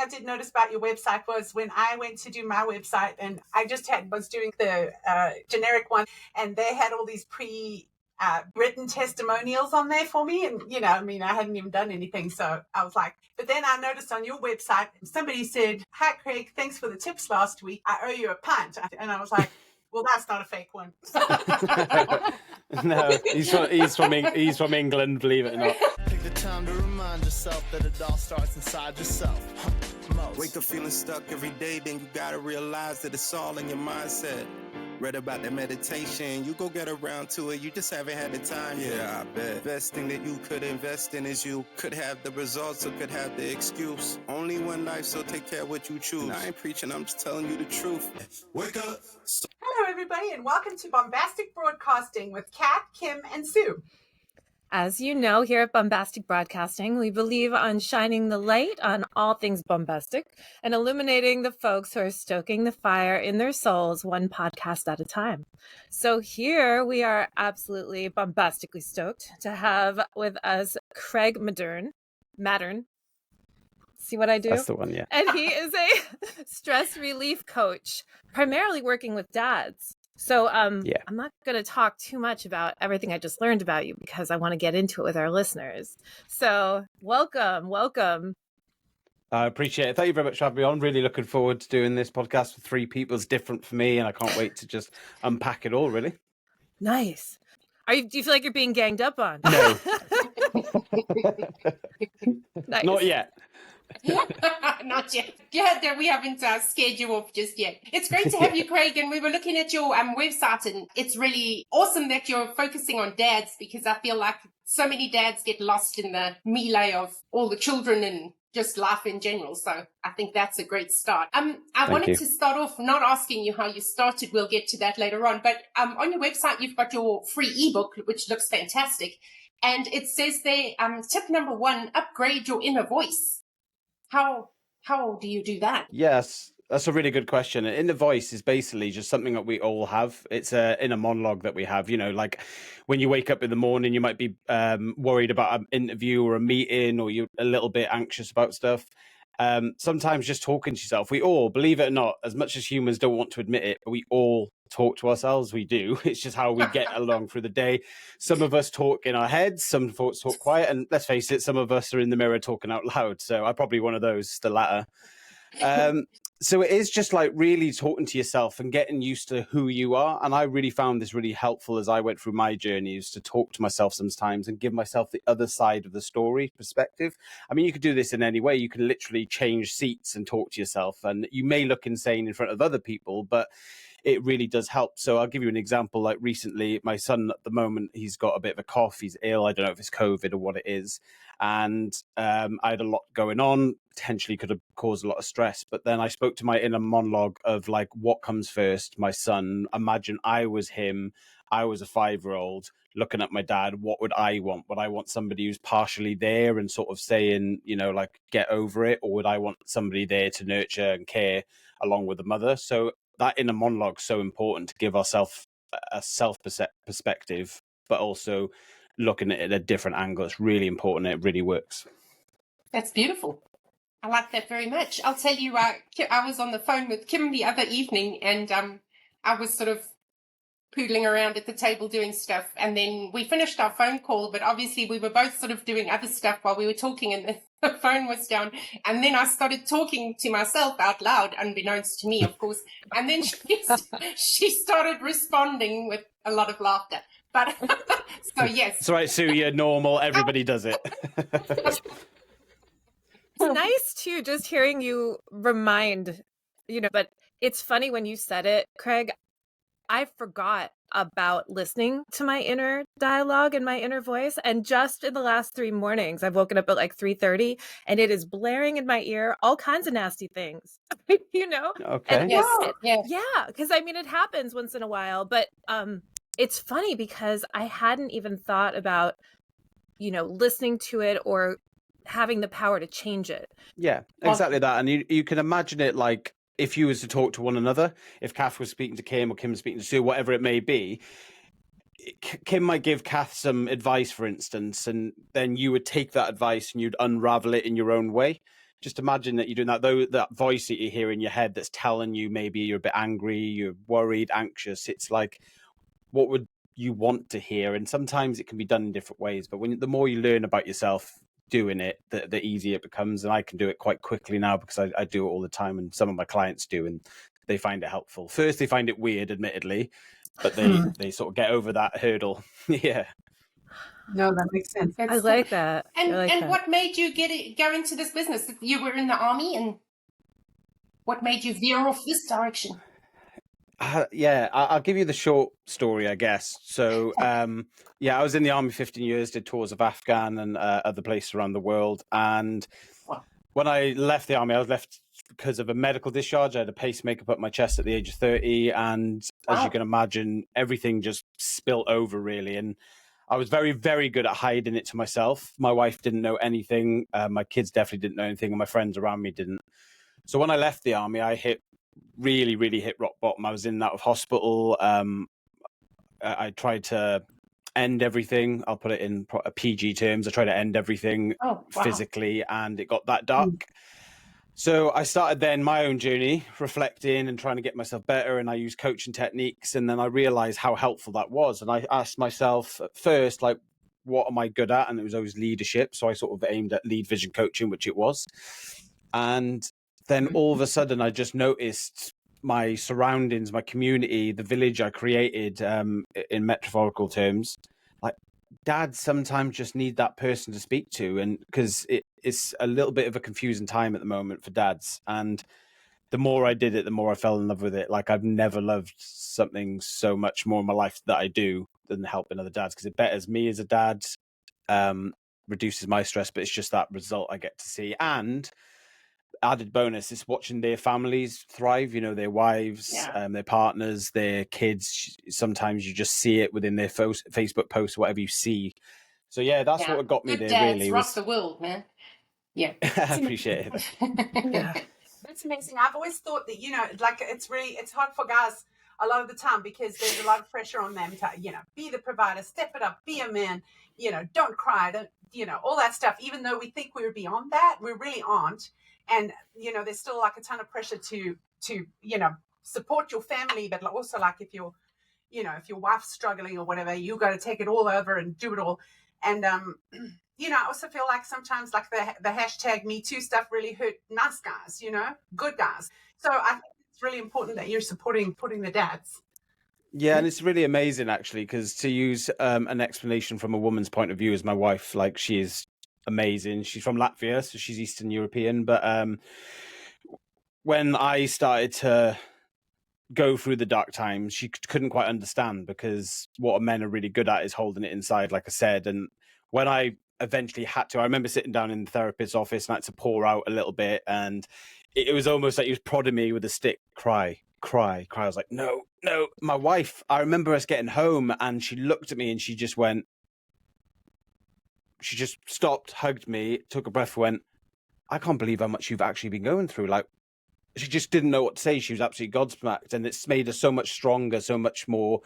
did notice about your website was when I went to do my website, and I just was doing the generic one, and they had all these written testimonials on there for me. And, I hadn't even done anything. So I was like, but then I noticed on your website, somebody said, "Hi, Craig, thanks for the tips last week. I owe you a pint." And I was like, well, that's not a fake one. No, he's from England, believe it or not. Take the time to remind yourself that it all starts inside yourself. Wake up feeling stuck every day, then you gotta realize that it's all in your mindset. Read about the meditation, you go get around to it, you just haven't had the time. Yeah, I bet. Best thing that you could invest in is you. Could have the results or could have the excuse. Only one life, so take care of what you choose. I ain't preaching, I'm just telling you the truth. Wake up. Hello, everybody, and welcome to Bombastik Broadcasting with Kat, Kim, and Sue. As you know, here at Bombastik Broadcasting, we believe on shining the light on all things bombastic and illuminating the folks who are stoking the fire in their souls one podcast at a time. So here we are absolutely bombastically stoked to have with us Craig Maddern. See what I do? That's the one, yeah. And he is a stress relief coach, primarily working with dads. So I'm not going to talk too much about everything I just learned about you because I want to get into it with our listeners. So welcome. I appreciate it. Thank you very much for having me on. Really looking forward to doing this podcast with three people. It's different for me, and I can't wait to just unpack it all, really. Nice. Do you feel like you're being ganged up on? No. Nice. Not yet. Not yet. Yeah, that we haven't scared you off just yet. It's great to have you, Craig. And we were looking at your website, and it's really awesome that you're focusing on dads, because I feel like so many dads get lost in the melee of all the children and just life in general. So I think that's a great start. I wanted to start off not asking you how you started. We'll get to that later on. But on your website, you've got your free ebook, which looks fantastic. And it says there, tip number 1, upgrade your inner voice. How do you do that? Yes, that's a really good question. An inner voice is basically just something that we all have. It's an inner monologue that we have. Like when you wake up in the morning, you might be worried about an interview or a meeting, or you're a little bit anxious about stuff. Sometimes just talking to yourself. We all, believe it or not, as much as humans don't want to admit it, but we all talk to ourselves. We do. It's just how we get along through the day. Some of us talk in our heads, some folks talk quiet, and let's face it, some of us are in the mirror talking out loud. So I'm probably one of those, the latter. So it is just like really talking to yourself and getting used to who you are. And I really found this really helpful as I went through my journey, is to talk to myself sometimes and give myself the other side of the story perspective. I mean, you could do this in any way. You can literally change seats and talk to yourself, and you may look insane in front of other people, but it really does help. So I'll give you an example. Like recently, my son at the moment, he's got a bit of a cough. He's ill. I don't know if it's COVID or what it is. And I had a lot going on, potentially could have caused a lot of stress. But then I spoke to my inner monologue of like, what comes first? My son. Imagine I was him. I was a 5-year-old looking at my dad. What would I want? Would I want somebody who's partially there and sort of saying, like, get over it? Or would I want somebody there to nurture and care along with the mother? So that inner monologue is so important to give ourselves a perspective, but also looking at it at a different angle. It's really important. It really works. That's beautiful. I like that very much. I'll tell you, I was on the phone with Kim the other evening, and I was sort of poodling around at the table doing stuff. And then we finished our phone call, but obviously we were both sort of doing other stuff while we were talking, and the phone was down. And then I started talking to myself out loud, unbeknownst to me, of course. And then she started responding with a lot of laughter. But so, yes. It's all right, Sue, you're normal. Everybody does it. It's nice, too, just hearing you remind, but it's funny when you said it, Craig. I forgot about listening to my inner dialogue and my inner voice. And just in the last 3 mornings, I've woken up at like 3:30 and it is blaring in my ear, all kinds of nasty things, Okay. And Yes. yeah, because I mean, it happens once in a while, but it's funny because I hadn't even thought about, listening to it or having the power to change it. Yeah, exactly that. And you can imagine it like, if you was to talk to one another, if Kath was speaking to Kim or Kim was speaking to Sue, whatever it may be, Kim might give Kath some advice, for instance, and then you would take that advice and you'd unravel it in your own way. just imagine that you're doing that, though, that voice that you hear in your head that's telling you maybe you're a bit angry, you're worried, anxious. It's like, what would you want to hear? And sometimes it can be done in different ways. But the more you learn about yourself doing it, the easier it becomes. And I can do it quite quickly now because I do it all the time, and some of my clients do, and they find it helpful. First, they find it weird, admittedly, but they sort of get over that hurdle. Yeah. No, that makes sense. I like that. And what made you go into this business? You were in the army, and what made you veer off this direction? I'll give you the short story, I guess. So, I was in the army 15 years, did tours of Afghan and other places around the world. And when I left the army, I was left because of a medical discharge. I had a pacemaker put in my chest at the age of 30. And as you can imagine, everything just spilt over, really. And I was very, very good at hiding it to myself. My wife didn't know anything. My kids definitely didn't know anything. And my friends around me didn't. So when I left the army, I really, really hit rock bottom. I was in and out of hospital. I tried to end everything. I'll put it in PG terms. I tried to end everything physically, and it got that dark. So I started then my own journey, reflecting and trying to get myself better. And I used coaching techniques. And then I realized how helpful that was. And I asked myself at first, like, what am I good at? And it was always leadership. So I sort of aimed at lead vision coaching, which it was. And then all of a sudden, I just noticed my surroundings, my community, the village I created, in metaphorical terms. Like, dads sometimes just need that person to speak to, and because it's a little bit of a confusing time at the moment for dads. And the more I did it, the more I fell in love with it. Like, I've never loved something so much more in my life that I do than helping other dads, because it betters me as a dad, reduces my stress, but it's just that result I get to see. And added bonus is watching their families thrive, their wives, their partners, their kids. Sometimes you just see it within their Facebook posts, whatever you see. So that's what got me Good there. Dads really rock the world, man. Yeah. I appreciate it. Yeah, that's amazing. I've always thought that, like, it's hard for guys a lot of the time because there's a lot of pressure on them to, be the provider, step it up, be a man, don't cry, all that stuff. Even though we think we're beyond that, we really aren't. And, there's still like a ton of pressure to support your family, but also like if your wife's struggling or whatever, you got to take it all over and do it all. And, I also feel like sometimes like the hashtag Me Too stuff really hurt nice guys, good guys. So I think it's really important that you're supporting the dads. Yeah, and it's really amazing, actually, because to use an explanation from a woman's point of view, as my wife, like, she is amazing. She's from Latvia, so she's Eastern European. But when I started to go through the dark times, she couldn't quite understand, because what men are really good at is holding it inside, like I said. And when I eventually had to, I remember sitting down in the therapist's office and I had to pour out a little bit, and it was almost like he was prodding me with a stick. Cry. I was like, no. My wife, I remember us getting home and she looked at me and she just stopped, hugged me, took a breath, went, I can't believe how much you've actually been going through. Like, she just didn't know what to say. She was absolutely gobsmacked, and it's made us so much stronger, so much more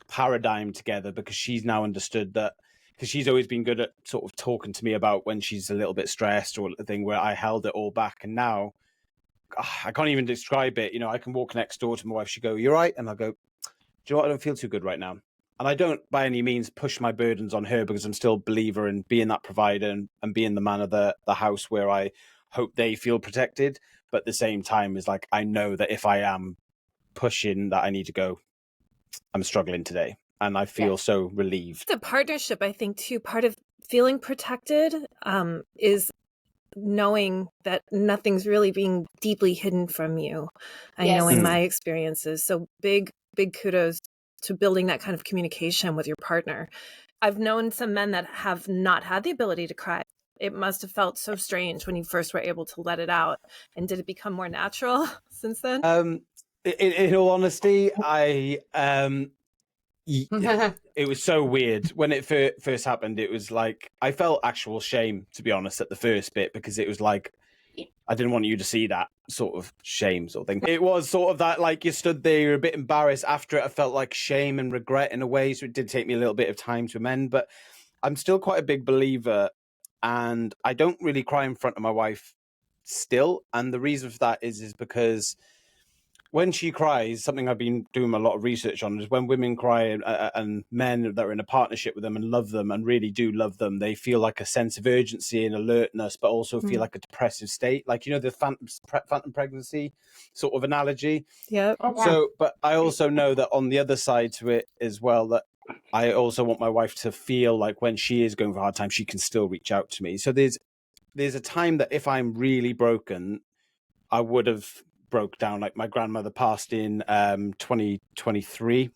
paradigm together, because she's now understood that, because she's always been good at sort of talking to me about when she's a little bit stressed or a thing where I held it all back. And now I can't even describe it. I can walk next door to my wife. She'll go, "You right?" And I'll go, "Do you know what? I don't feel too good right now." And I don't by any means push my burdens on her, because I'm still a believer in being that provider and being the man of the house, where I hope they feel protected. But at the same time, is like, I know that if I am pushing that I need to go, I'm struggling today. And I feel so relieved. The partnership, I think, too, part of feeling protected is knowing that nothing's really being deeply hidden from you. I know in my experiences. So big kudos to building that kind of communication with your partner. I've known some men that have not had the ability to cry. It must have felt so strange when you first were able to let it out. And did it become more natural since then? In all honesty, it was so weird when it first happened. It was like, I felt actual shame, to be honest, at the first bit, because it was like, I didn't want you to see that sort of shame sort of thing. It was sort of that, like, you stood there, you're a bit embarrassed. After it, I felt like shame and regret in a way. So it did take me a little bit of time to amend, but I'm still quite a big believer, and I don't really cry in front of my wife still. And the reason for that is because when she cries, something I've been doing a lot of research on is when women cry and men that are in a partnership with them and love them and really do love them, they feel like a sense of urgency and alertness, but also feel like a depressive state. Like, you know, the phantom pregnancy sort of analogy. Yep. Oh, wow. So, but I also know that on the other side to it as well, that I also want my wife to feel like when she is going for a hard time, she can still reach out to me. So there's a time that if I'm really broken, I would have broke down. Like my grandmother passed in 2023.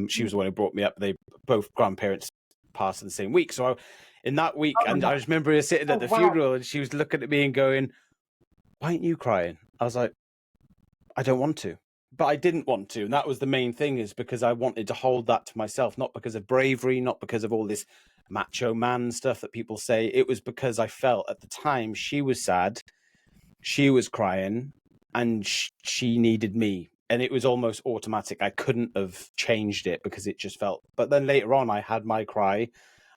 She was the one who brought me up. They both grandparents passed in the same week. So in that week, and I just remember her sitting at the funeral and she was looking at me and going, "Why aren't you crying?" I was like, "I don't want to." But I didn't want to. And that was the main thing, is because I wanted to hold that to myself, not because of bravery, not because of all this macho man stuff that people say. It was because I felt at the time she was sad, she was crying, and she needed me. And it was almost automatic. I couldn't have changed it because it just felt. But then later on, I had my cry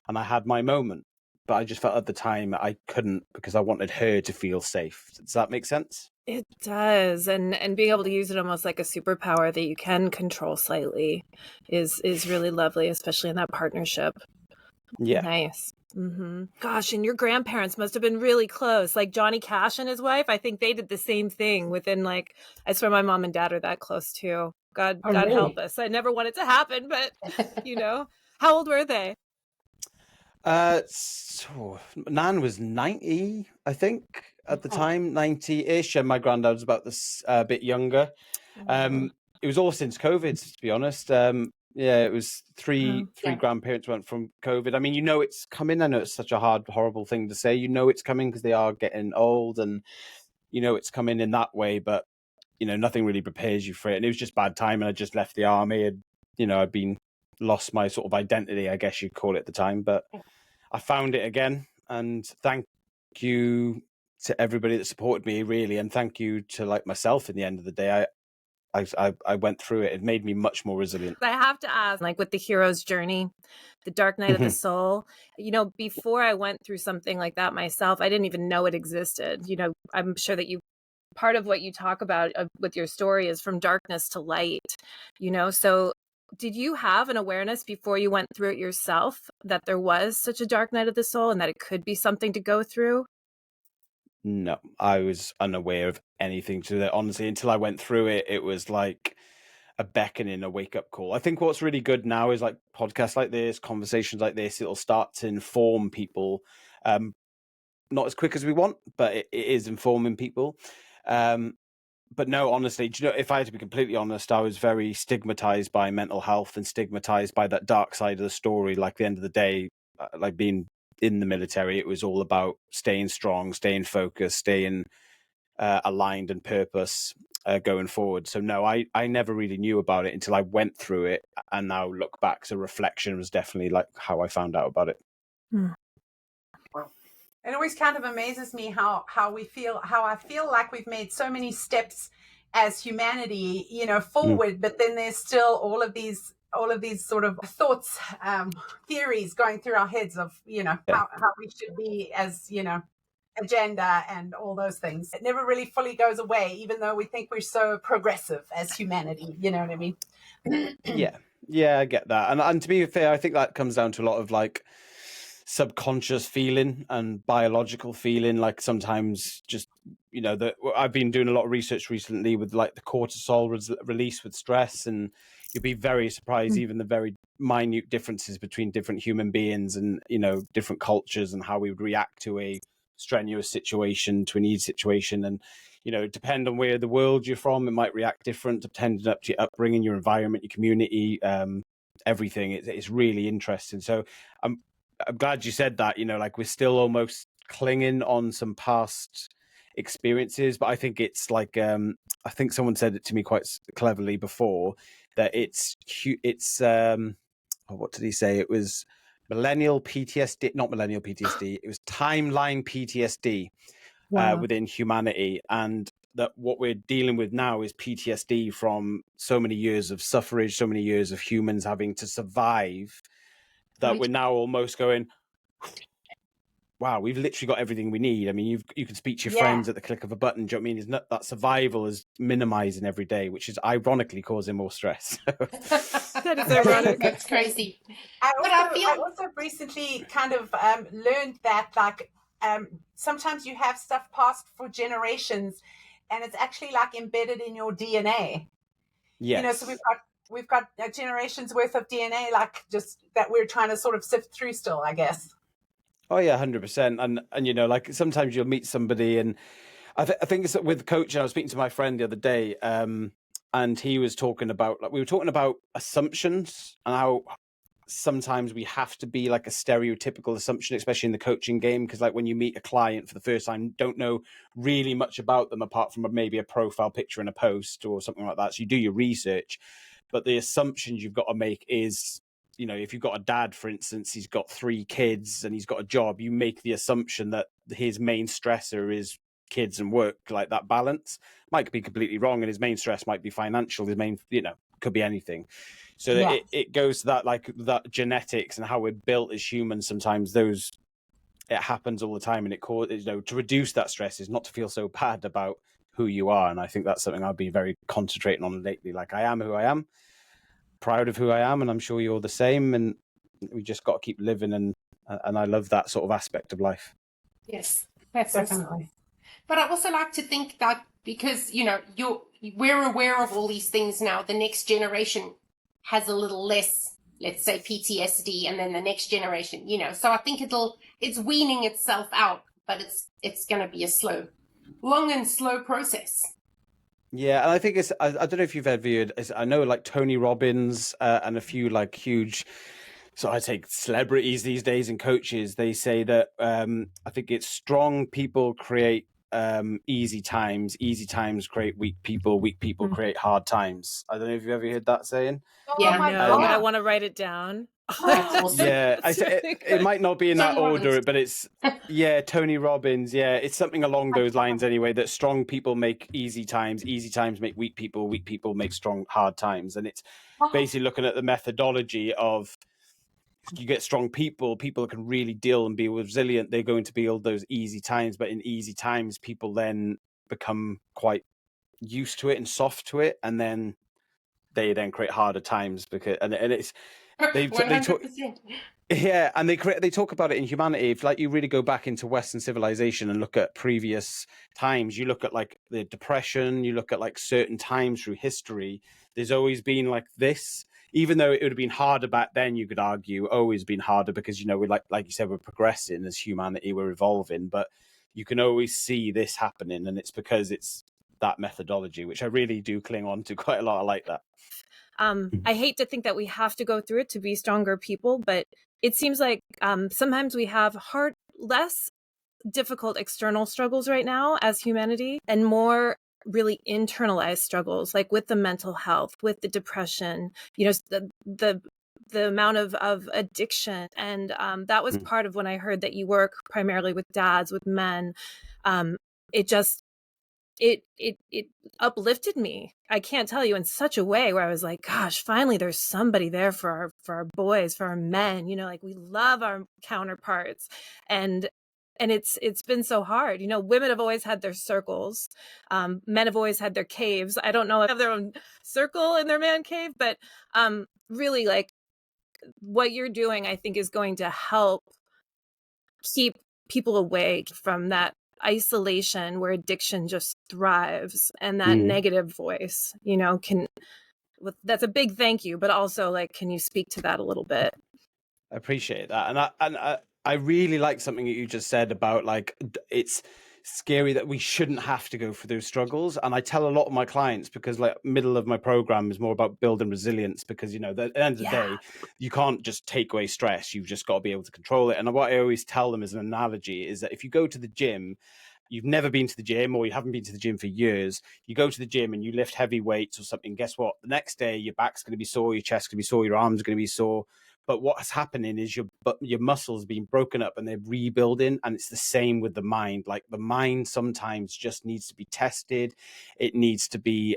and I had my moment. But I just felt at the time I couldn't, because I wanted her to feel safe. Does that make sense? It does. And being able to use it almost like a superpower that you can control slightly is really lovely, especially in that partnership. Yeah. Nice. Gosh, and your grandparents must have been really close. Like Johnny Cash and his wife, I think they did the same thing within, like, I swear my mom and dad are that close too. God really? help us. I never want it to happen, but you know. How old were they? So Nan was 90, I think, at the time, 90-ish, and my granddad was about this bit younger. It was all since COVID, to be honest. Yeah, it was three grandparents went from COVID. I mean, you know it's coming. I know it's such a horrible thing to say. You know it's coming because they are getting old, and you know it's coming in that way. But you know, nothing really prepares you for it. And it was just bad time. And I just left the army, and you know, I'd lost my sort of identity, I guess you'd call it at the time. But I found it again, and thank you to everybody that supported me, really, and thank you to like myself. In the end of the day, I went through it. It made me much more resilient. I have to ask, like with the hero's journey, the dark night of the soul, you know, before I went through something like that myself, I didn't even know it existed. You know, I'm sure that part of what you talk about with your story is from darkness to light, you know, so did you have an awareness before you went through it yourself that there was such a dark night of the soul and that it could be something to go through? No, I was unaware of anything to that. Honestly, until I went through it, it was like a beckoning, a wake up call. I think what's really good now is like podcasts like this, conversations like this, it'll start to inform people. Not as quick as we want, but it is informing people. But no, honestly, do you know, if I had to be completely honest, I was very stigmatized by mental health and stigmatized by that dark side of the story. Like at the end of the day, like being in the military, it was all about staying strong, staying focused, staying aligned and purpose going forward. So no, I never really knew about it until I went through it, and now look back. So reflection was definitely like how I found out about it. It always kind of amazes me how I feel like we've made so many steps as humanity, you know, forward, but then there's still all of these sort of thoughts, theories going through our heads of, you know, how we should be as, you know, agenda and all those things. It never really fully goes away, even though we think we're so progressive as humanity. You know what I mean? Yeah, I get that. And to be fair, I think that comes down to a lot of like subconscious feeling and biological feeling. Like sometimes just, you know, I've been doing a lot of research recently with like the cortisol release with stress, and you'll be very surprised even the very minute differences between different human beings and, you know, different cultures and how we would react to a strenuous situation, to a need situation. And, you know, depend on where the world you're from, it might react different, depending up to your upbringing, your environment, your community, everything. It's really interesting. So I'm glad you said that. You know, like we're still almost clinging on some past experiences, but I think it's like I think someone said it to me quite cleverly before, that it's what did he say? It was millennial PTSD, not millennial PTSD. It was timeline PTSD within humanity, and that what we're dealing with now is PTSD from so many years of suffrage, so many years of humans having to survive, that we're now almost going, wow, we've literally got everything we need. I mean, you can speak to your friends at the click of a button. Do you know what I mean? It's not, that survival is minimizing every day, which is ironically causing more stress. That is ironic. That's crazy. I But also recently kind of learned that like sometimes you have stuff passed for generations, and it's actually like embedded in your DNA. Yes. You know, so we've got generations worth of DNA, like just that we're trying to sort of sift through still, I guess. Oh yeah, 100%. And you know, like sometimes you'll meet somebody, and I think it's with coaching. I was speaking to my friend the other day, and he was talking about, like, we were talking about assumptions and how sometimes we have to be like a stereotypical assumption, especially in the coaching game, because like when you meet a client for the first time, don't know really much about them apart from maybe a profile picture in a post or something like that. So you do your research, but the assumptions you've got to make is, you know, if you've got a dad, for instance, he's got 3 kids and he's got a job, you make the assumption that his main stressor is kids and work. Like that balance might be completely wrong, and his main stress might be financial. His main, you know, could be anything. So it goes to that, like that genetics and how we're built as humans. Sometimes it happens all the time, and it causes, you know, to reduce that stress is not to feel so bad about who you are. And I think that's something I've been very concentrating on lately. Like, I am who I am, proud of who I am, and I'm sure you're the same. And we just got to keep living, and I love that sort of aspect of life. Yes, that's Definitely. awesome. But I also like to think that because, you know, we're aware of all these things now, the next generation has a little less, let's say, PTSD, and then the next generation, you know. So I think it's weaning itself out, but it's going to be a long and slow process. Yeah, and I think I don't know if you've ever heard, I know like Tony Robbins and a few like huge, so I take celebrities these days and coaches, they say that I think it's strong people create easy times create weak people create hard times. I don't know if you've ever heard that saying. Yeah. Oh my No, but I God. want to write it down. That's awesome. Yeah, That's really it might not be in that Tony order, Robbins. but it's, yeah, Tony Robbins. Yeah, it's something along those lines anyway, that strong people make easy times make weak people make strong hard times. And it's basically looking at the methodology of, you get strong people that can really deal and be resilient. They're going to build those easy times, but in easy times, people then become quite used to it and soft to it, and then they then create harder times because and it's they talk 100%. yeah, and they talk about it in humanity. If like you really go back into Western civilization and look at previous times, you look at like the Depression, you look at like certain times through history, there's always been like this. Even though it would have been harder back then, you could argue, always been harder because, you know, we're like you said, we're progressing as humanity, we're evolving, but you can always see this happening, and it's because it's that methodology, which I really do cling on to quite a lot. I like that. I hate to think that we have to go through it to be stronger people, but it seems like sometimes we have less difficult external struggles right now as humanity, and more really internalized struggles, like with the mental health, with the depression, you know, the amount of addiction. And that was part of when I heard that you work primarily with dads, with men. It just, it uplifted me. I can't tell you, in such a way where I was like, gosh, finally there's somebody there for our boys, for our men, you know, like we love our counterparts. And it's been so hard. You know, women have always had their circles. Men have always had their caves. I don't know if they have their own circle in their man cave, but really, like, what you're doing, I think, is going to help keep people away from that isolation where addiction just thrives, and that negative voice, you know, that's a big thank you, but also, like, can you speak to that a little bit? I appreciate that. And I really like something that you just said about, like, it's scary that we shouldn't have to go through those struggles. And I tell a lot of my clients, because like middle of my program is more about building resilience, because, you know, at the end of the day, you can't just take away stress. You've just got to be able to control it. And what I always tell them as an analogy is that if you go to the gym, you've never been to the gym, or you haven't been to the gym for years, you go to the gym and you lift heavy weights or something, guess what? The next day, your back's going to be sore, your chest's going to be sore, your arms are going to be sore. But what's happening is your muscles being broken up and they're rebuilding. And it's the same with the mind. Like, the mind sometimes just needs to be tested. It needs to be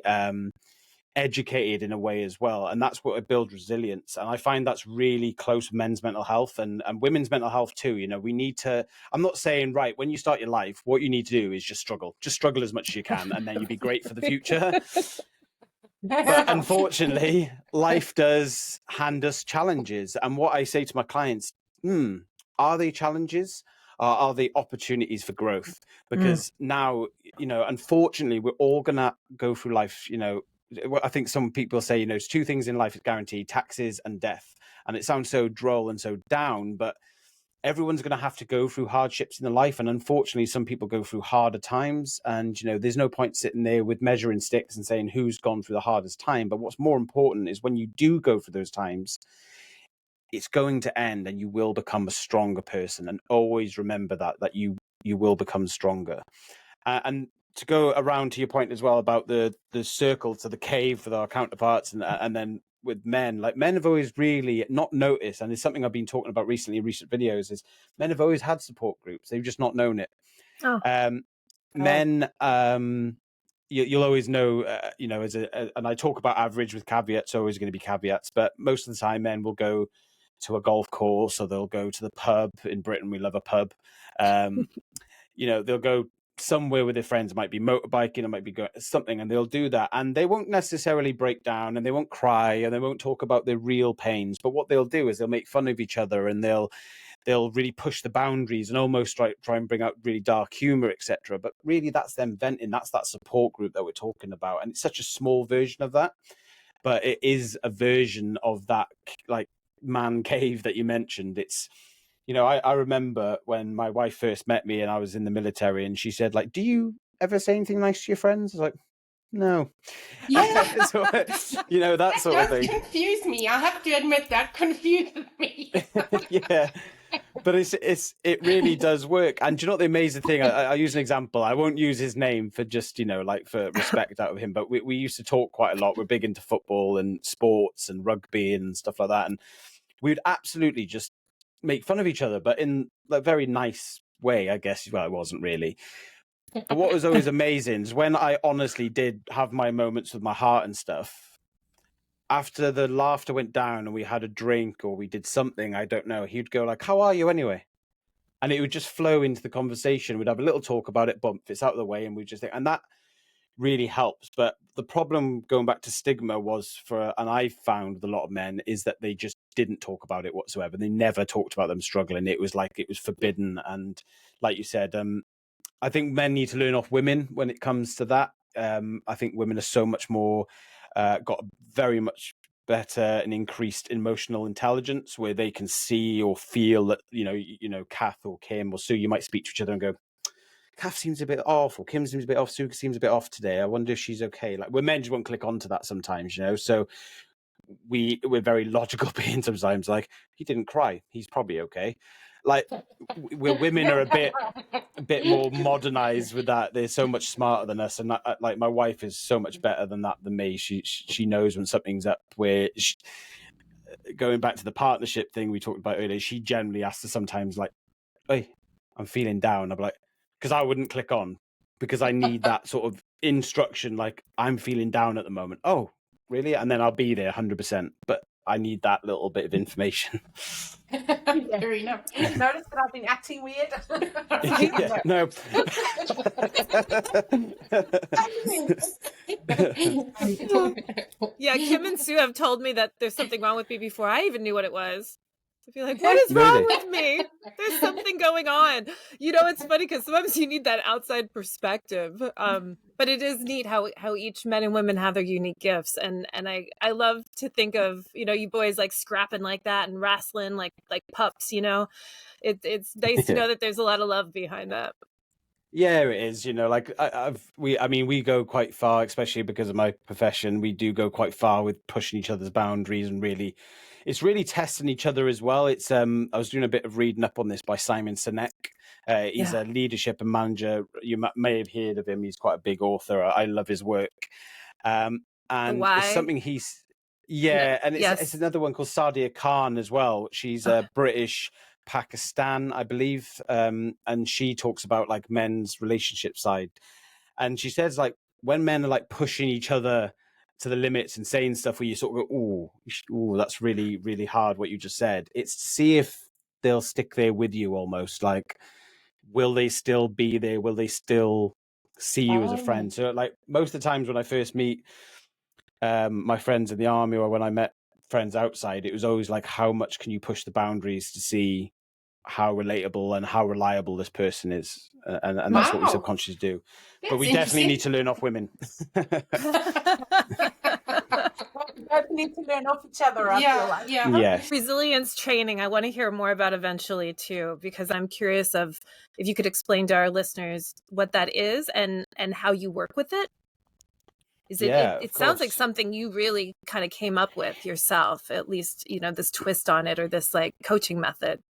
educated in a way as well, and that's what builds resilience. And I find that's really close to men's mental health and women's mental health too. You know, we need to, I'm not saying, right, when you start your life, what you need to do is just struggle as much as you can, and then you'll be great for the future. But unfortunately, life does hand us challenges. And what I say to my clients, are they challenges? Are they opportunities for growth? Because now, you know, unfortunately, we're all going to go through life. You know, I think some people say, you know, it's two things in life guaranteed: taxes and death. And it sounds so droll and so down, but everyone's going to have to go through hardships in their life. And unfortunately, some people go through harder times. And, you know, there's no point sitting there with measuring sticks and saying who's gone through the hardest time. But what's more important is when you do go through those times, it's going to end and you will become a stronger person. And always remember that you will become stronger. And to go around to your point as well about the circle to the cave with our counterparts, and then with men, like men have always really not noticed, and it's something I've been talking about recently in recent videos, is men have always had support groups. They've just not known it. Men, you'll always know, you know, and I talk about average with caveats, always going to be caveats, but most of the time men will go to a golf course, or they'll go to the pub. In Britain, we love a pub. You know, they'll go somewhere with their friends. It might be motorbiking, it might be something, and they'll do that, and they won't necessarily break down, and they won't cry, and they won't talk about their real pains. But what they'll do is they'll make fun of each other, and they'll really push the boundaries and almost try and bring out really dark humor, etc. But really, that's them venting. That's that support group that we're talking about, and it's such a small version of that, but it is a version of that, like, man cave that you mentioned. It's, you know, I remember when my wife first met me and I was in the military, and she said, like, do you ever say anything nice to your friends? I was like, no. Yeah. So, you know, that sort of does thing. confuse me. I have to admit that confuses me. Yeah. But it really does work. And do you know what the amazing thing? I use an example. I won't use his name for just, you know, like for respect out of him. But we used to talk quite a lot. We're big into football and sports and rugby and stuff like that. And we'd absolutely just make fun of each other, but in a very nice way, I guess. Well, it wasn't really. But what was always amazing is when I honestly did have my moments with my heart and stuff, after the laughter went down and we had a drink or we did something, I don't know, he'd go like, how are you anyway? And it would just flow into the conversation. We'd have a little talk about it, bump, it's out of the way, and we just think, and that really helps. But the problem, going back to stigma, was and I found with a lot of men, is that they just didn't talk about it whatsoever. They never talked about them struggling. It was like it was forbidden. And like you said, I think men need to learn off women when it comes to that. I think women are so much more got very much better and increased emotional intelligence, where they can see or feel that, you know, Kath or Kim or Sue, you might speak to each other and go, Kath seems a bit off, or Kim seems a bit off, Sue seems a bit off today. I wonder if she's okay. Like, we're men just won't click onto that sometimes, you know. So we're very logical beings sometimes. Like, he didn't cry, he's probably okay. Like, women are a bit more modernized with that. They're so much smarter than us, and like, my wife is so much better than me. She knows when something's up. Where going back to the partnership thing we talked about earlier, she generally asks us sometimes, like, hey, I'm feeling down. I'm like, because I wouldn't click on, because I need that sort of instruction, like, I'm feeling down at the moment. Oh, really? And then I'll be there 100%. But I need that little bit of information. Fair enough. Notice that I've been acting weird. Yeah, no. Yeah, Kim and Sue have told me that there's something wrong with me before I even knew what it was. To be like, what is wrong with me? There's something going on. You know, it's funny because sometimes you need that outside perspective. But it is neat how each men and women have their unique gifts. And I love to think of, you know, you boys like scrapping like that and wrestling like pups, you know. It's nice to know that there's a lot of love behind that. Yeah, it is. You know, like we go quite far, especially because of my profession. We do go quite far with pushing each other's boundaries, and really, it's really testing each other as well. It's I was doing a bit of reading up on this by Simon Sinek. He's a leadership and manager. You may have heard of him. He's quite a big author. I love his work. And it's something he's and it's another one called Sadia Khan as well. She's a British Pakistan, I believe, and she talks about like men's relationship side, and she says, like, when men are like pushing each other to the limits and saying stuff where you sort of go, ooh, that's really, really hard what you just said. It's to see if they'll stick there with you almost. Like, will they still be there? Will they still see you as a friend? So like most of the times when I first meet my friends in the army, or when I met friends outside, it was always like, how much can you push the boundaries to see how relatable and how reliable this person is? And that's what we Wow. subconsciously do. But That's we definitely interesting. need to learn off women. We both need to learn off each other, I feel like. Yeah. Yes. Resilience training, I want to hear more about eventually too, because I'm curious of if you could explain to our listeners what that is and how you work with it. Is it, Yeah, it of sounds like course. something you really kind of came up with yourself, at least, you know, this twist on it, or this like coaching method.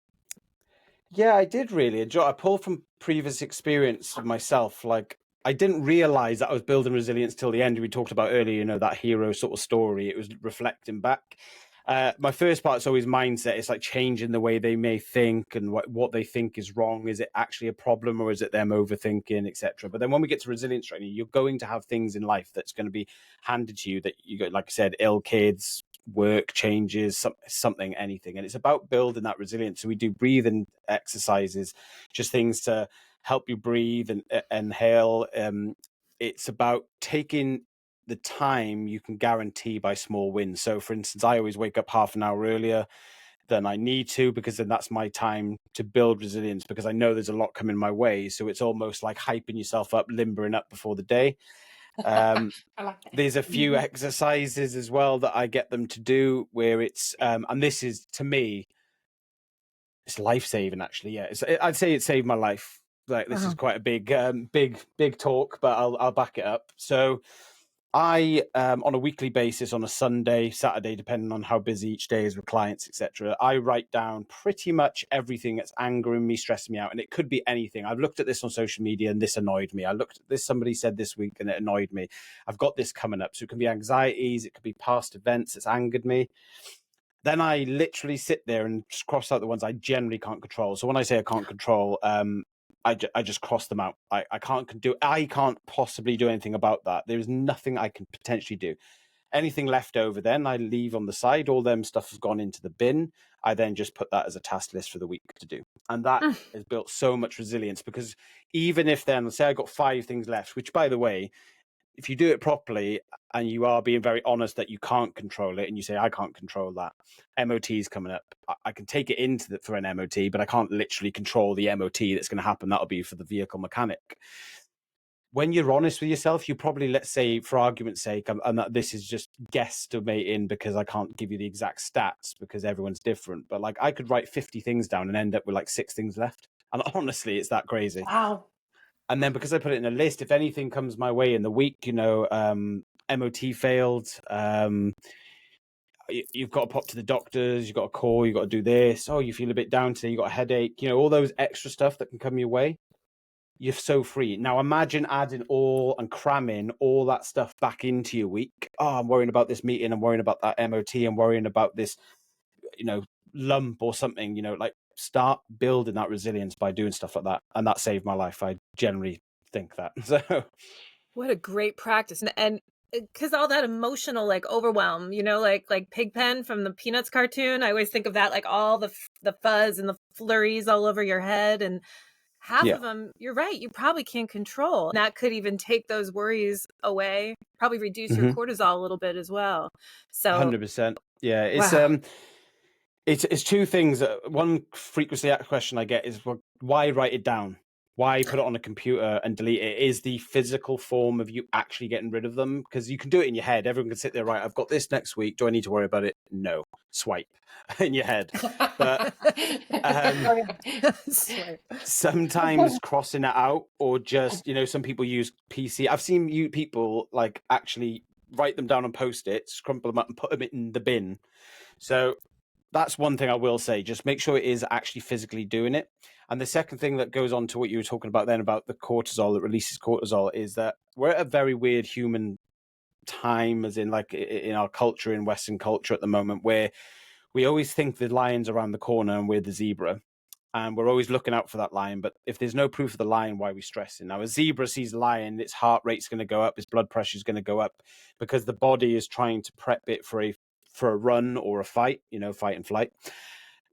Yeah, I did really enjoy. I pulled from previous experience of myself. Like, I didn't realize that I was building resilience till the end. We talked about earlier, you know, that hero sort of story. It was reflecting back. My first part is always mindset. It's like changing the way they may think and what they think is wrong. Is it actually a problem, or is it them overthinking, etc.? But then when we get to resilience training, you're going to have things in life that's going to be handed to you that you got, like I said, ill kids, work changes, something, anything. And it's about building that resilience. So we do breathing exercises, just things to help you breathe and inhale. It's about taking the time you can guarantee by small wins. So for instance, I always wake up half an hour earlier than I need to, because then that's my time to build resilience, because I know there's a lot coming my way. So it's almost like hyping yourself up, limbering up before the day. I like that. There's a few exercises as well that I get them to do where it's and this is, to me, it's life-saving actually. Yeah, I'd say it saved my life. Like, this is quite a big talk, but I'll back it up. So I on a weekly basis, on a Sunday, Saturday, depending on how busy each day is with clients, etc., I write down pretty much everything that's angering me, stressing me out. And it could be anything. I've looked at this on social media and this annoyed me. I looked at this, somebody said this week and it annoyed me. I've got this coming up. So it can be anxieties, it could be past events that's angered me. Then I literally sit there and just cross out the ones I generally can't control. So when I say I can't control, I just cross them out. I can't possibly do anything about that. There's nothing I can potentially do. Anything left over, then I leave on the side. All them stuff has gone into the bin. I then just put that as a task list for the week to do. And that has built so much resilience, because even if then, let's say I got 5 things left, which, by the way, if you do it properly and you are being very honest that you can't control it, and you say, I can't control that, MOT is coming up, I can take it into for an MOT, but I can't literally control the MOT that's going to happen. That'll be for the vehicle mechanic. When you're honest with yourself, you probably, let's say, for argument's sake, and that this is just guesstimating because I can't give you the exact stats because everyone's different, but like, I could write 50 things down and end up with like 6 things left. And honestly, it's that crazy. Wow. And then because I put it in a list, if anything comes my way in the week, you know, MOT failed, you've got to pop to the doctors, you've got to call, you've got to do this. Oh, you feel a bit down today, you've got a headache, you know, all those extra stuff that can come your way. You're so free. Now imagine adding all and cramming all that stuff back into your week. Oh, I'm worrying about this meeting, I'm worrying about that MOT, I'm worrying about this, you know, lump or something, you know, like, start building that resilience by doing stuff like that. And that saved my life. I generally think that. So What a great practice. And because all that emotional like overwhelm, you know, like Pigpen from the Peanuts cartoon, I always think of that, like all the fuzz and the flurries all over your head, and half of them, you're right, you probably can't control. And that could even take those worries away, probably reduce your cortisol a little bit as well. So 100%. Yeah, it's wow. It's 2 things. One frequently asked question I get is, well, why write it down? Why put it on a computer and delete it? Is the physical form of you actually getting rid of them? Because you can do it in your head. Everyone can sit there, right, I've got this next week. Do I need to worry about it? No. Swipe in your head. But sometimes crossing it out, or just, you know, some people use PC. I've seen people like actually write them down on Post-its, crumple them up and put them in the bin. So that's one thing I will say. Just make sure it is actually physically doing it. And the second thing that goes on to what you were talking about then about the cortisol, that releases cortisol, is that we're at a very weird human time, as in like in our culture, in Western culture at the moment, where we always think the lion's around the corner and we're the zebra. and we're always looking out for that lion. But if there's no proof of the lion, why are we stressing? Now, a zebra sees a lion, its heart rate's going to go up, its blood pressure is going to go up, because the body is trying to prep it for a run or a fight, fight and flight.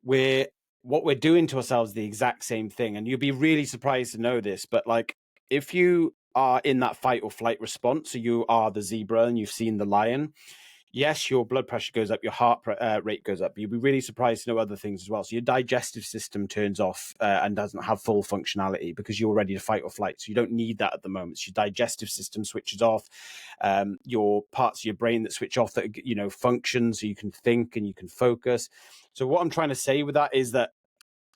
What we're doing to ourselves is the exact same thing. And you'll be really surprised to know this, but like, if you are in that fight or flight response, so you are the zebra and you've seen the lion, yes, your blood pressure goes up, your heart rate goes up. You'll be really surprised to know other things as well. So your digestive system turns off and doesn't have full functionality because you're ready to fight or flight. So you don't need that at the moment. So your digestive system switches off. Your parts of your brain that switch off that function, so you can think and you can focus. So what I'm trying to say with that is that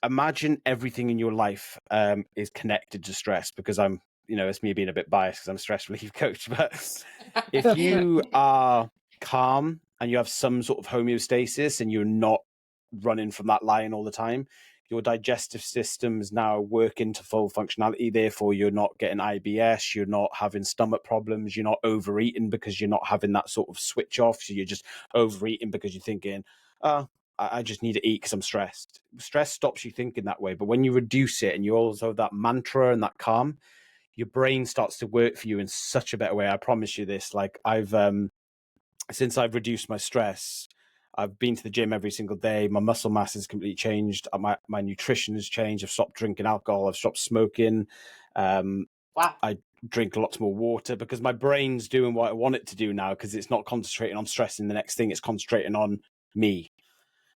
imagine everything in your life is connected to stress, because it's me being a bit biased because I'm a stress relief coach. But if you are calm and you have some sort of homeostasis and you're not running from that lion all the time, your digestive system is now working to full functionality. Therefore, you're not getting IBS, you're not having stomach problems, you're not overeating because you're not having that sort of switch off. So you're just overeating because you're thinking, I just need to eat because I'm stressed. Stress stops you thinking that way. But when you reduce it and you also have that mantra and that calm, your brain starts to work for you in such a better way. I promise you this. Like, since I've reduced my stress, I've been to the gym every single day. My muscle mass has completely changed. My nutrition has changed. I've stopped drinking alcohol. I've stopped smoking. Wow. I drink lots more water because my brain's doing what I want it to do now, because it's not concentrating on stressing the next thing. It's concentrating on me.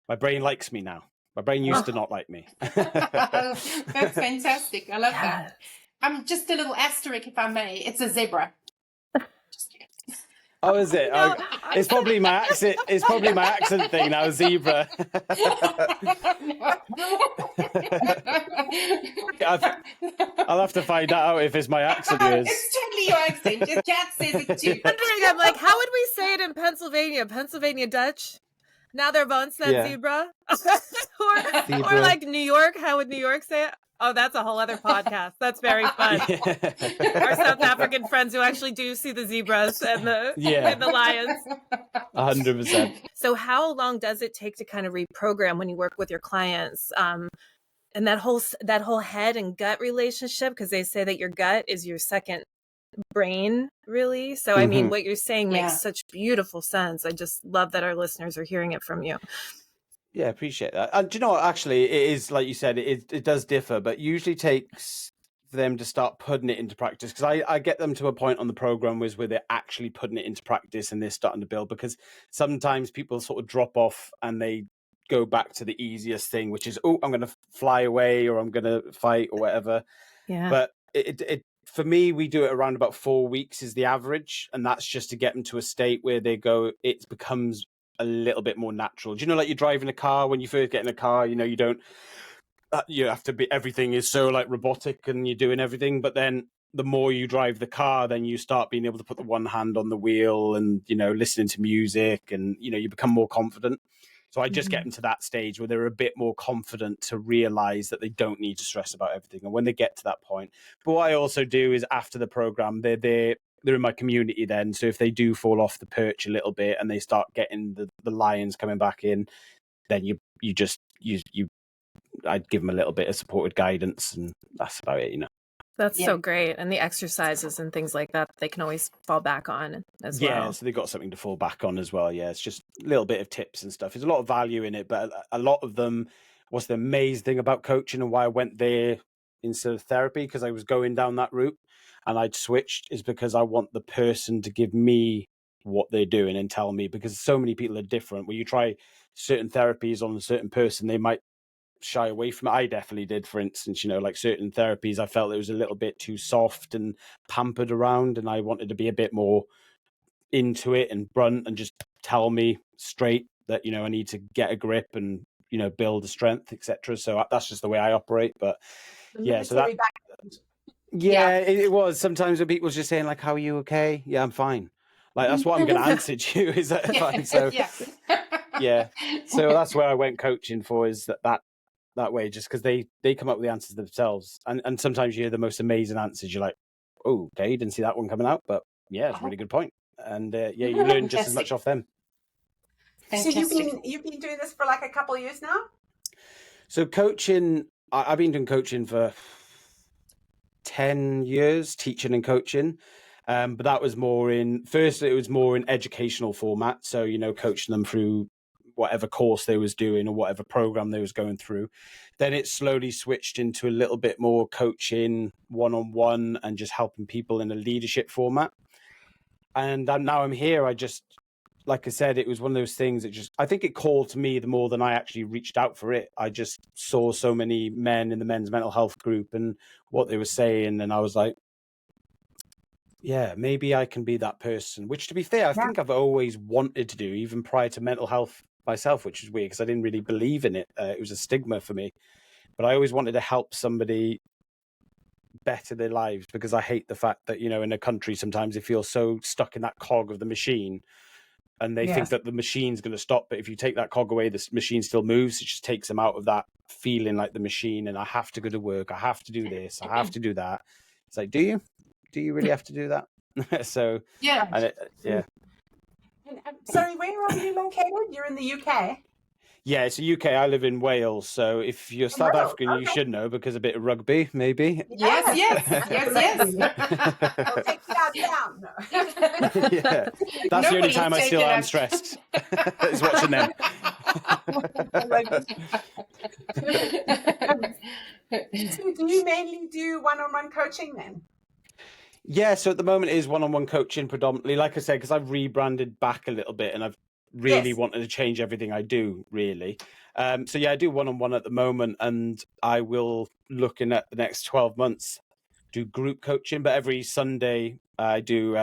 My brain likes me now. My brain used to not like me. That's fantastic. I love that. Just a little asterisk, if I may. It's a zebra. Just kidding. Oh, is it? It's probably my accent. It's probably my accent thing now, zebra. I'll have to find out if it's my accent. It's totally your accent. Just Kat says it too. I'm like, how would we say it in Pennsylvania? Pennsylvania Dutch? Now they're both said zebra. or like New York. How would New York say it? Oh, that's a whole other podcast. That's very fun. Our South African friends who actually do see the zebras and the lions. 100%. So how long does it take to kind of reprogram when you work with your clients? And that whole head and gut relationship, because they say that your gut is your second brain, really. So I mean, what you're saying makes such beautiful sense. I just love that our listeners are hearing it from you. Yeah, appreciate that. And do you know what? Actually, it is, like you said, it does differ, but usually takes for them to start putting it into practice, because I get them to a point on the program where they're actually putting it into practice and they're starting to build, because sometimes people sort of drop off and they go back to the easiest thing, which is, I'm going to fly away or I'm going to fight or whatever. Yeah. But it for me, we do it around about 4 weeks is the average. And that's just to get them to a state where it becomes a little bit more natural. Do you know, like you're driving a car, when you first get in a car, you don't, you have to be, everything is so like robotic and you're doing everything. But then the more you drive the car, then you start being able to put the one hand on the wheel and, listening to music and, you become more confident. So I just get them to that stage where they're a bit more confident to realize that they don't need to stress about everything. And when they get to that point, but what I also do is after the program, they're in my community then. So if they do fall off the perch a little bit and they start getting the lions coming back in, then I'd give them a little bit of supported guidance, and that's about it, That's so great. And the exercises and things like that, they can always fall back on as well. Yeah, so they've got something to fall back on as well. Yeah, it's just a little bit of tips and stuff. There's a lot of value in it, but a lot of them, what's the amazing thing about coaching and why I went there instead of therapy, because I was going down that route and I'd switched, is because I want the person to give me what they're doing and tell me, because so many people are different. When you try certain therapies on a certain person, they might shy away from it. I definitely did, for instance, like certain therapies, I felt it was a little bit too soft and pampered around, and I wanted to be a bit more into it and blunt and just tell me straight that, I need to get a grip and, build a strength, etc. So that's just the way I operate. But yeah, so that, it was sometimes when people just saying like, how are you? Okay. Yeah, I'm fine. Like, that's what I'm going to answer to you. Is that fine? So yeah. So that's where I went coaching for, is that way, just because they come up with the answers themselves, and sometimes you hear the most amazing answers. You're like, oh, okay, you didn't see that one coming out, but yeah, it's a really good point. And you learn just as much off them. So you've been doing this for like a couple of years now? So coaching, I've been doing coaching for 10 years, teaching and coaching. But that was more it was more in educational format. So, coaching them through whatever course they was doing or whatever program they was going through. Then it slowly switched into a little bit more coaching one-on-one and just helping people in a leadership format. And now I'm here. Like I said, it was one of those things that I think it called to me the more than I actually reached out for it. I just saw so many men in the men's mental health group and what they were saying. And I was like, yeah, maybe I can be that person, which to be fair, I think I've always wanted to do, even prior to mental health myself, which is weird because I didn't really believe in it. It was a stigma for me, but I always wanted to help somebody better their lives because I hate the fact that, in a country, sometimes they feel so stuck in that cog of the machine and they think that the machine's going to stop. But if you take that cog away, the machine still moves. It just takes them out of that feeling like the machine. And I have to go to work. I have to do this. I have to do that. It's like, do you really have to do that? So, Yeah. Yeah. And, sorry, where are you located? You're in the UK? Yeah, it's the UK. I live in Wales. So if you're South African, you should know because a bit of rugby, maybe. Yes. I'll take that down. Yeah, that's the only time I feel I'm stressed. Is watching them. So do you mainly do one-on-one coaching then? Yeah, so at the moment it is one-on-one coaching predominantly. Like I said, because I've rebranded back a little bit and I've really wanted to change everything I do, really. So yeah, I do one-on-one at the moment, and I will, looking at the next 12 months, do group coaching. But every Sunday I do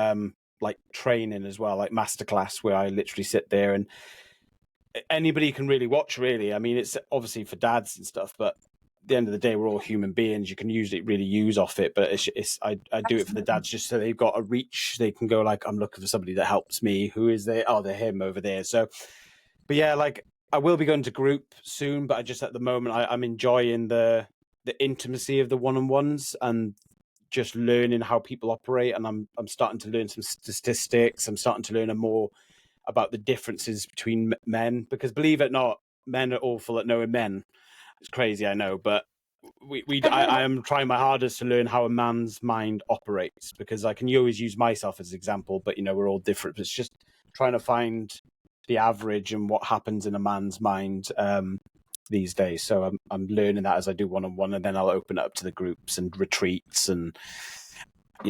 like training as well, like masterclass, where I literally sit there and anybody can really watch, really. I mean, it's obviously for dads and stuff, but at the end of the day, we're all human beings. You can really use off it, but I do it for the dads just so they've got a reach. They can go like, I'm looking for somebody that helps me. Who is there? Oh, they're him over there. So, but yeah, like I will be going to group soon, but I just at the moment I'm enjoying the intimacy of the one-on-ones and just learning how people operate. And I'm starting to learn some statistics. I'm starting to learn more about the differences between men, because believe it or not, men are awful at knowing men. It's crazy, I know, but I am trying my hardest to learn how a man's mind operates, because I can always use myself as an example, but we're all different. It's just trying to find the average and what happens in a man's mind these days. So I'm learning that as I do one-on-one, and then I'll open it up to the groups and retreats and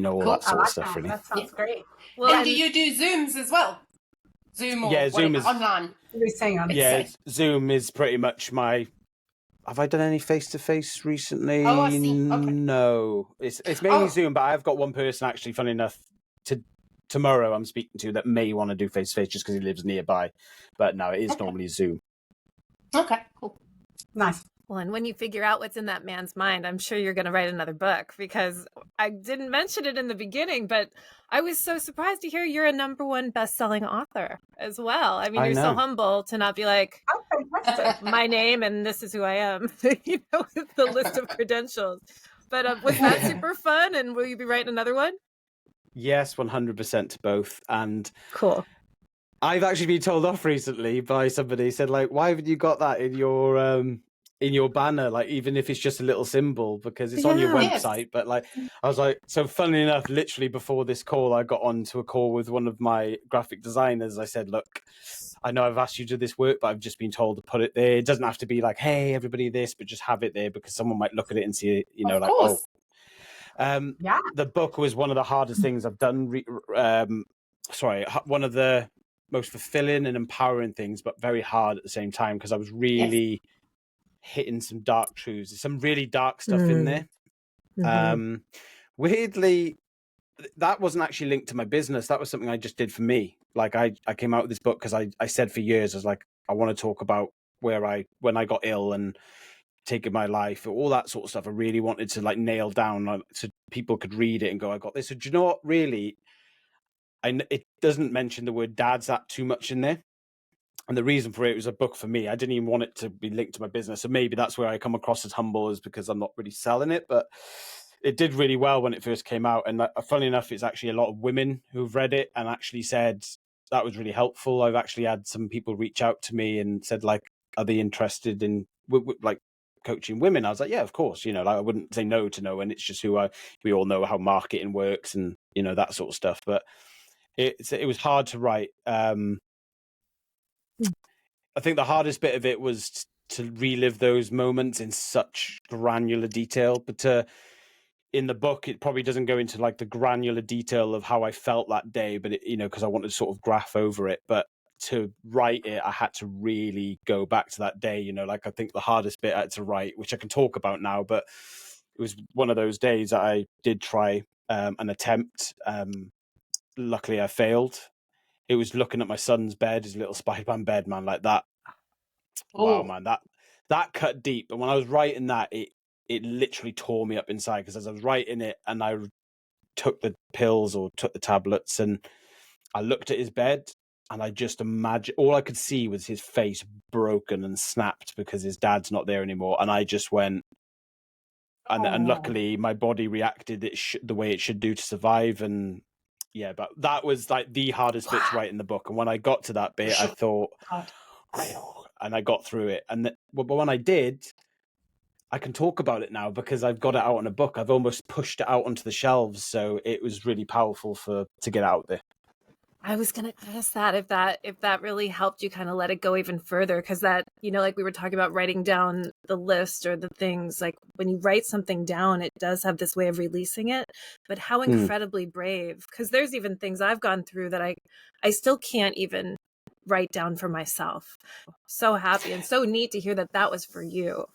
all that sort of stuff. Really, that sounds great. Well, and do you do Zooms as well? Zoom or Zoom is online. Zoom is pretty much my. Have I done any face-to-face recently? Oh, I see. Okay. No, it's mainly Zoom, but I've got one person actually, funny enough, tomorrow I'm speaking to that may want to do face-to-face just because he lives nearby. But no, it is normally Zoom. Okay, cool. Nice. Well, and when you figure out what's in that man's mind, I'm sure you're going to write another book, because I didn't mention it in the beginning, but I was so surprised to hear you're a #1 best-selling author as well. I mean, you're so humble to not be like, my name and this is who I am, with the list of credentials. But was that super fun? And will you be writing another one? Yes, 100% to both. And cool. I've actually been told off recently by somebody, said like, why haven't you got that in your banner, like even if it's just a little symbol, because it's on your website. But like, I was like, so funnily enough, literally before this call, I got onto a call with one of my graphic designers. I said, look, I know I've asked you to do this work, but I've just been told to put it there. It doesn't have to be like, hey, everybody this, but just have it there, because someone might look at it and see, the book was one of the hardest things I've done. One of the most fulfilling and empowering things, but very hard at the same time, because I was really hitting some dark truths. There's some really dark stuff in there. Mm-hmm. Weirdly, that wasn't actually linked to my business. That was something I just did for me. Like I came out with this book because I said for years, I was like, I want to talk about when I got ill and taking my life, all that sort of stuff. I really wanted to like nail down so people could read it and go, I got this. So do you know what, really? It doesn't mention the word dads that too much in there. And the reason for it was a book for me. I didn't even want it to be linked to my business. So maybe that's where I come across as humble, is because I'm not really selling it. But it did really well when it first came out. And funny enough, it's actually a lot of women who've read it and actually said that was really helpful. I've actually had some people reach out to me and said, like, are they interested in like coaching women. I was like, yeah, of course, like I wouldn't say no to no one. It's just we all know how marketing works and, that sort of stuff. But it was hard to write. I think the hardest bit of it was to relive those moments in such granular detail, but in the book, it probably doesn't go into like the granular detail of how I felt that day, but because I wanted to sort of graph over it. But to write it, I had to really go back to that day. Like I think the hardest bit I had to write, which I can talk about now, but it was one of those days that I did try an attempt. Luckily, I failed. It was looking at my son's bed, his little Spider-Man bed, man, like that. Oh. Wow, man, that cut deep. And when I was writing that, it literally tore me up inside, because as I was writing it and I took the pills or took the tablets and I looked at his bed and I just imagined, all I could see was his face broken and snapped because his dad's not there anymore. And I just went, and luckily my body reacted the way it should do to survive. And yeah, but that was like the hardest bit to write in the book. And when I got to that bit, I thought, and I got through it. But when I did, I can talk about it now because I've got it out in a book. I've almost pushed it out onto the shelves, so it was really powerful to get out there. I was going to ask that if that really helped you kind of let it go even further, because that, like we were talking about writing down the list or the things, like when you write something down, it does have this way of releasing it. But how incredibly brave, because there's even things I've gone through that I still can't even write down for myself. So happy and so neat to hear that was for you.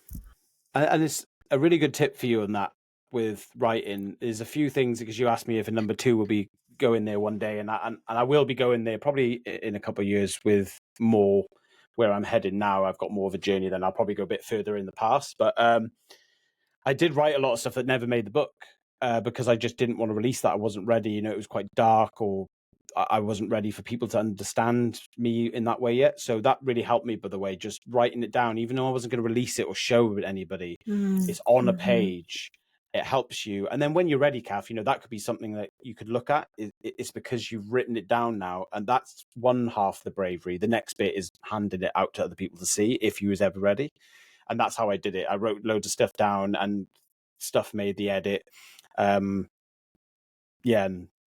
And it's a really good tip for you on that with writing is a few things, because you asked me if a number 2 will be going there one day, and I will be going there probably in a couple of years with more where I'm headed now. I've got more of a journey, then I'll probably go a bit further in the past. But I did write a lot of stuff that never made the book because I just didn't want to release that. I wasn't ready. It was quite dark, or I wasn't ready for people to understand me in that way yet. So that really helped me, by the way, just writing it down, even though I wasn't going to release it or show it anybody. It's on a page. It helps you. And then when you're ready, Kath, that could be something that you could look at. It's because you've written it down now. And that's one half the bravery. The next bit is handing it out to other people to see if you was ever ready. And that's how I did it. I wrote loads of stuff down and stuff made the edit. And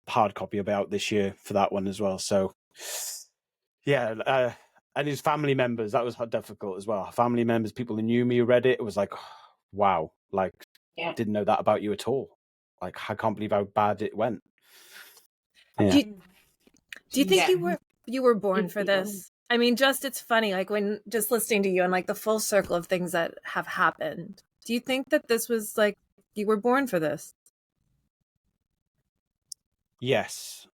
hard copy about this year for that one as well. So and his family members, that was difficult as well. Family members, people who knew me, who read it, it was like, wow, like didn't know that about you at all. Like, I can't believe how bad it went. Do you think you were born for this? I mean, it's funny, like when just listening to you and like the full circle of things that have happened. Do you think that this was like you were born for this? Yes.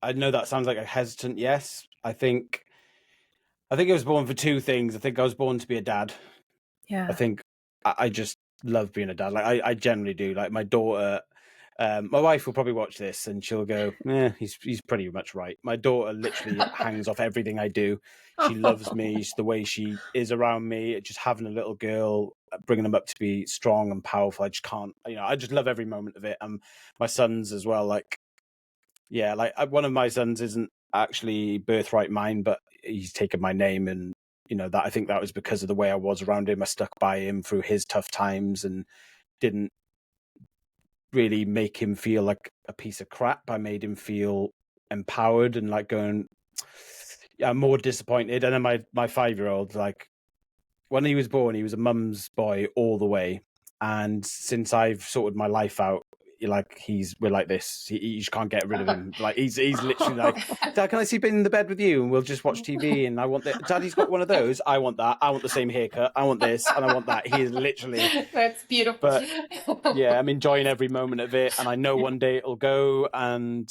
I know that sounds like a hesitant yes. I think I was born for 2 things. I think I was born to be a dad. Yeah. I think I just love being a dad. Like I generally do. Like my daughter, my wife will probably watch this and she'll go, he's pretty much right. My daughter literally hangs off everything I do. She loves me. The way she is around me, just having a little girl, bringing them up to be strong and powerful. I just can't, I just love every moment of it. And my sons as well. Like one of my sons isn't actually birthright mine, but he's taken my name, and that I think that was because of the way I was around him. I stuck by him through his tough times and didn't really make him feel like a piece of crap. I made him feel empowered and like going, I'm more disappointed. And then my 5-year-old, like when he was born, he was a mum's boy all the way. And since I've sorted my life out, we're like this. You just can't get rid of him. Like he's literally like, Dad, can I sleep in the bed with you and we'll just watch TV? And I want that. Daddy's got one of those. I want that. I want the same haircut. I want this and I want that. He is literally. That's beautiful. But yeah, I'm enjoying every moment of it, and I know one day it'll go, and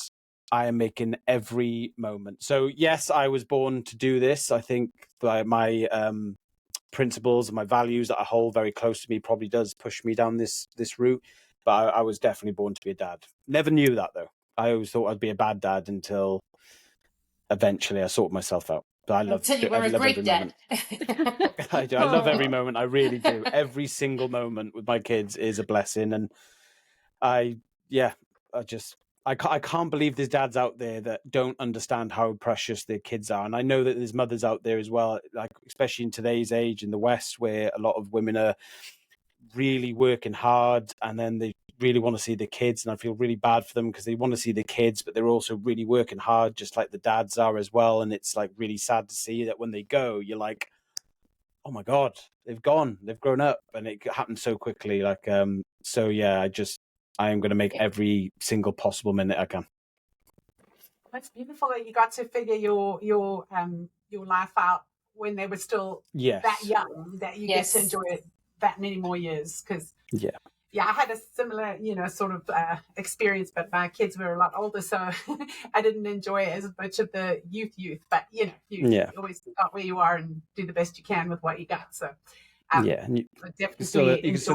I am making every moment. So yes, I was born to do this. I think my principles and my values that I hold very close to me probably does push me down this route. But I was definitely born to be a dad. Never knew that, though. I always thought I'd be a bad dad until eventually I sorted myself out. But I love every moment. I do. I love every moment. I really do. Every single moment with my kids is a blessing. And I just I can't believe there's dads out there that don't understand how precious their kids are. And I know that there's mothers out there as well, like especially in today's age in the West, where a lot of women are really working hard and then they really want to see the kids. And I feel really bad for them because they want to see the kids, but they're also really working hard, just like the dads are as well. And it's like really sad to see that when they go, you're like, oh my God, they've gone, they've grown up, and it happens so quickly. Like, so yeah, I am going to make every single possible minute I can. It's beautiful that you got to figure your life out when they were still that young, that you get to enjoy it that many more years. Because I had a similar, sort of experience, but my kids were a lot older, so I didn't enjoy it as much of the youth. But you always got where you are and do the best you can with what you got. So and you can still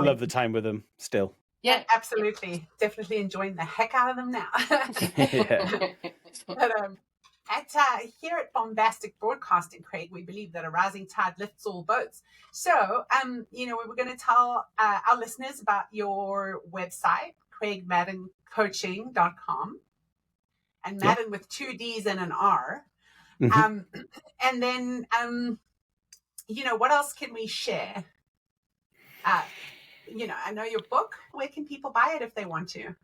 love the time with them still. Yeah, absolutely. Definitely enjoying the heck out of them now. But here at Bombastik Broadcasting, Craig, we believe that a rising tide lifts all boats. So, we were going to tell our listeners about your website, craigmadderncoaching.com, and Maddern with 2 D's and an R. Mm-hmm. And then, what else can we share? I know your book. Where can people buy it if they want to?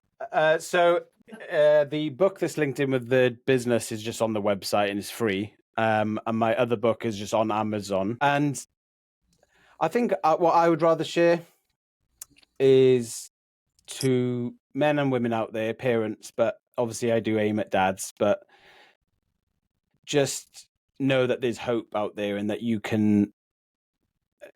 So the book that's linked in with the business is just on the website and it's free. And my other book is just on Amazon. And I think what I would rather share is to men and women out there, parents, but obviously I do aim at dads, but just know that there's hope out there and that you can,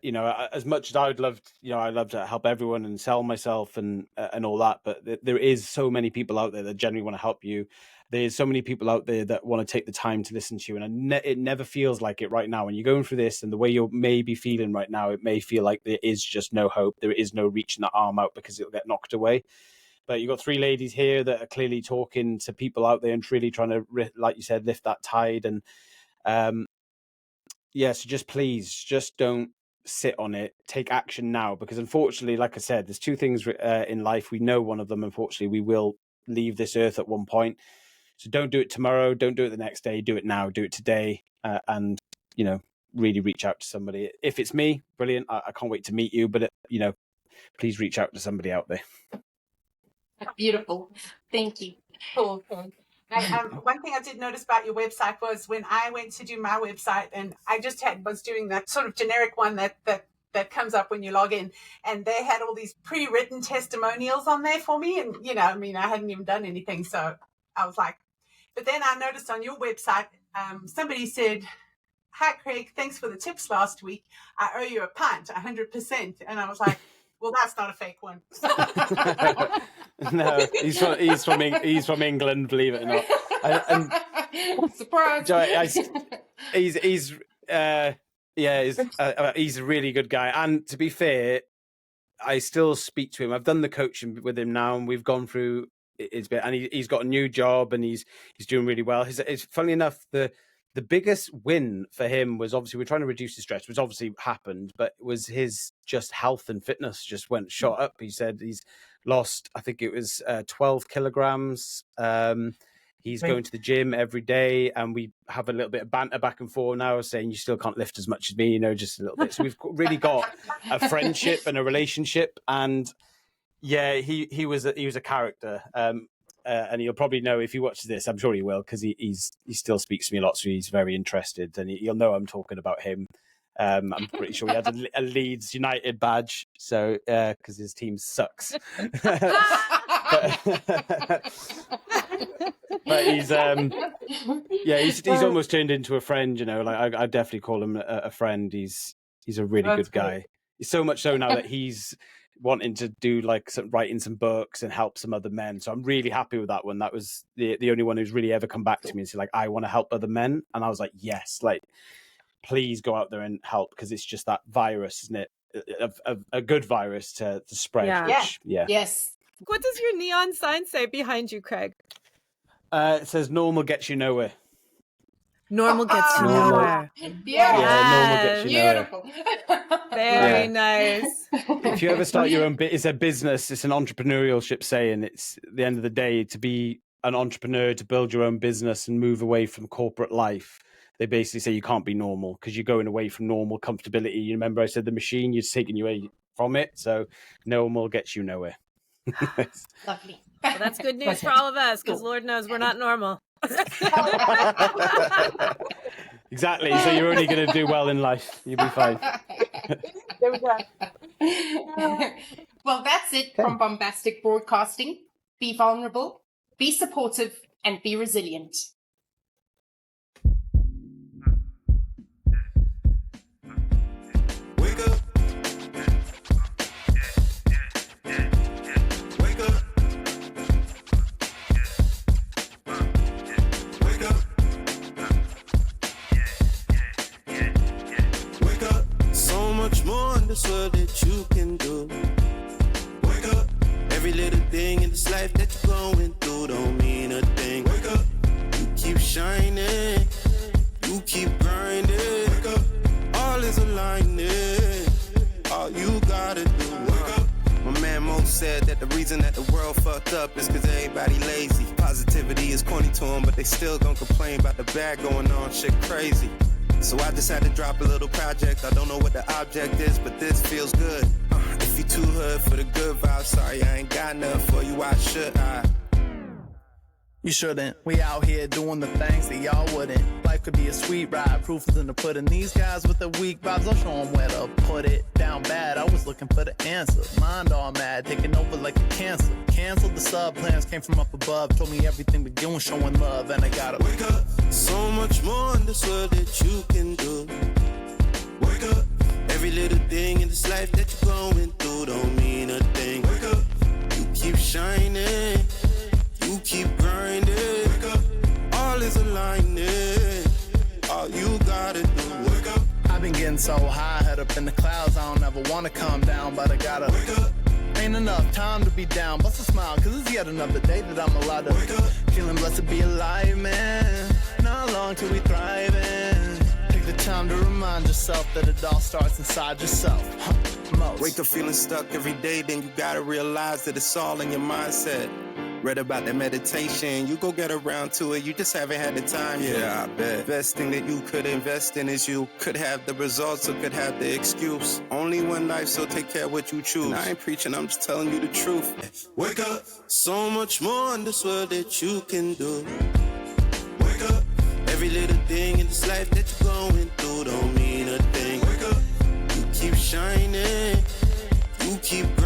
as much as I'd love to help everyone and sell myself and all that, but there is so many people out there that genuinely want to help you. There's so many people out there that want to take the time to listen to you, and it never feels like it right now. When you're going through this and the way you may be feeling right now, it may feel like there is just no hope. There is no reaching the arm out because it'll get knocked away. But you've got 3 ladies here that are clearly talking to people out there and really trying to, like you said, lift that tide. And so just please, just don't sit on it, take action now, because unfortunately, like I said, there's 2 things in life. We know one of them, unfortunately, we will leave this earth at one point. So don't do it tomorrow, don't do it the next day, do it now, do it today, and really reach out to somebody. If it's me, brilliant, I can't wait to meet you, but please reach out to somebody out there. Beautiful. Thank you. Cool. One thing I did notice about your website was when I went to do my website, and I just was doing that sort of generic one that comes up when you log in, and they had all these pre-written testimonials on there for me, and I hadn't even done anything, so I was like, but then I noticed on your website, somebody said, "Hi Craig, thanks for the tips last week. I owe you a pint, 100%," and I was like, well, that's not a fake one. No, he's from England, believe it or not. Surprise! He's a really good guy. And to be fair, I still speak to him. I've done the coaching with him now, and we've gone through his bit. And he's got a new job, and he's doing really well. It's funny enough, the biggest win for him was obviously we're trying to reduce his stress, which obviously happened, but it was his just health and fitness just went shot up. He said he's lost, I think it was 12 kilograms. He's going to the gym every day, and we have a little bit of banter back and forth now, saying you still can't lift as much as me, just a little bit. So we've really got a friendship and a relationship. And yeah, he was a character. And he'll probably know if he watches this. I'm sure he will, because he still speaks to me a lot, so he's very interested, and he'll know I'm talking about him. I'm pretty sure he had a Leeds United badge, so because his team sucks. but he's almost turned into a friend. Like I definitely call him a friend. He's a really good guy. So much so now that he's wanting to do writing some books and help some other men. So I'm really happy with that one. That was the only one who's really ever come back to me and said, I want to help other men. And I was like, yes, please go out there and help, because it's just that virus, isn't it? A good virus to spread. Yeah. Yes. What does your neon sign say behind you, Craig? It says normal gets you nowhere. Normal gets you nowhere. Normal gets you Beautiful. Nowhere. Very nice. If you ever start your own it's a business, it's an entrepreneurship saying. It's at the end of the day, to be an entrepreneur to build your own business and move away from corporate life, they basically say you can't be normal because you're going away from normal comfortability. You remember I said the machine, you're taking you away from it. So normal gets you nowhere. Lovely. Well, that's good news for all of us because Lord knows we're not normal. Exactly. So you're only going to do well in life. You'll be fine. There we go. Well, that's it from Bombastic Broadcasting. Be vulnerable, be supportive, and be resilient. Wake up. Wake up. Wake up. Wake up. So much more in this world that you can do. Wake up. Every little thing in this life that you're going through don't mean a thing. Wake up. You keep shining. You keep grinding. Wake up. All is aligning. All you gotta do. Wake up. My man Mo said that the reason that the world fucked up is cause everybody lazy. Positivity is corny to them, but they still gon' complain about the bad going on. Shit crazy. So I just had to drop a little project. I don't know what the object is, but this feels good. If you too hood for the good vibe, sorry I ain't got nothing for you. Why should I? You shouldn't. We out here doing the things that y'all wouldn't. Life could be a sweet ride, proof is in the pudding. These guys with the weak vibes, I'll show them where to put it. Down bad, I was looking for the answer. Mind all mad, taking over like a cancer. Canceled the sub plans, came from up above. Told me everything but doing, showing love, and I gotta wake up. So much more in this world that you can do. Wake up. Every little thing in this life that you're going through don't mean a thing. Wake up. You keep shining. You keep grinding. Wake up. All is aligning. All you gotta do. Wake up. I've been getting so high, head up in the clouds. I don't ever wanna come down, but I gotta wake up. Ain't enough time to be down. Bust a smile, cause it's yet another day that I'm allowed to wake up. Feeling blessed to be alive, man. Not long till we thriving. Take the time to remind yourself that it all starts inside yourself. Most. Wake up feeling stuck every day, then you gotta realize that it's all in your mindset. Read about that meditation, you go get around to it, you just haven't had the time. Yeah, I bet. Best thing that you could invest in is you. Could have the results or could have the excuse. Only one life, so take care of what you choose. And I ain't preaching, I'm just telling you the truth. Wake up. So much more in this world that you can do. Wake up. Every little thing in this life that you're going through don't mean a thing. Wake up. You keep shining. You keep grinding.